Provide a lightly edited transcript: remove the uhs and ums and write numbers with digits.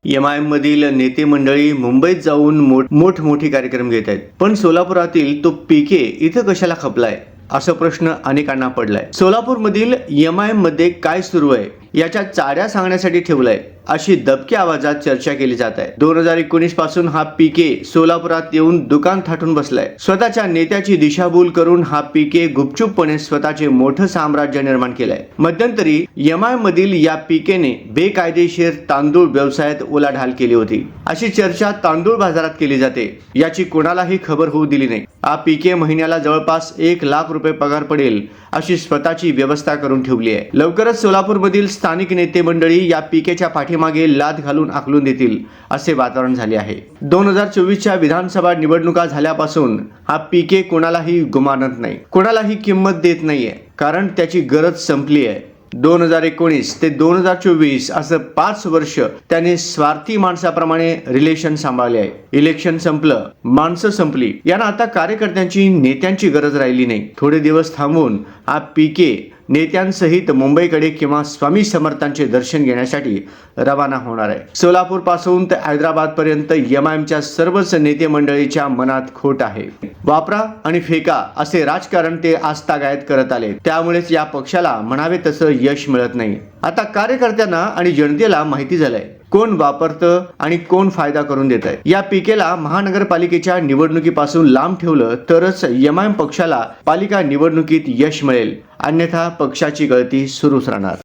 MIM मधील नेते मंडळी मुंबईत जाऊन मोठमोठे कार्यक्रम घेत आहेत, पण सोलापुरातील तो पीके इथं कशाला खपलाय असा प्रश्न अनेकांना पडलाय. सोलापूरमधील एमआयएम मध्ये काय सुरू आहे याच्या चाड्या सांगण्यासाठी ठेवलाय अशी दबक्या आवाजात चर्चा केली जात आहे. 2019 पासून हा पीके सोलापुरात येऊन दुकान थाटून बसलाय. स्वतःच्या नेत्याची दिशाभूल करून हा पीके गुपचूपपणे स्वतःचे मोठं साम्राज्य निर्माण केलंय. मध्यंतरी एमआयएम मधील या पीकेने बेकायदेशीर तांदूळ व्यवसायात उलाढाल केली होती अशी चर्चा तांदूळ बाजारात केली जाते. याची कोणालाही खबर होऊ दिली नाही. हा पीके महिन्याला जवळपास 1 लाख रुपये पगार पडेल अशी स्वतःची व्यवस्था करून ठेवली आहे. लवकरच सोलापूरमधील स्थानिक नेते मंडळी या पीकेच्या पाठीमागे लाद घालून आखलून देतील असे वातावरण झाले आहे. 2024च्या विधानसभा निवडणुका झाल्यापासून हा पीके कोणालाही गुमानत नाही, कोणालाही किंमत देत नाहीये, कारण त्याची गरज संपली आहे. 2019 ते 2024 असं 5 वर्ष त्याने स्वार्थी माणसाप्रमाणे रिलेशन सांभाळले आहे. इलेक्शन संपलं, माणसं संपली, यांना आता कार्यकर्त्यांची नेत्यांची गरज राहिली नाही. थोडे दिवस थांबून हा पीके नेत्यांसहित मुंबईकडे किंवा स्वामी समर्थांचे दर्शन घेण्यासाठी रवाना होणार आहे. सोलापूर पासून ते हैदराबाद पर्यंत एमआयएमच्या सर्वच नेते मंडळीच्या मनात खोट आहे. वापरा आणि फेका असे राजकारण ते आजतागायत करत आले. त्यामुळेच या पक्षाला म्हणावे तसं यश मिळत नाही. आता कार्यकर्त्यांना आणि जनतेला माहिती झालंय कोण वापरतं आणि कोण फायदा करून देत आहे. या पीकेला महानगरपालिकेच्या निवडणुकीपासून लांब ठेवलं तरच एमआयएम पक्षाला पालिका निवडणुकीत यश मिळेल, अन्यथा पक्षाची गळती सुरूच राहणार.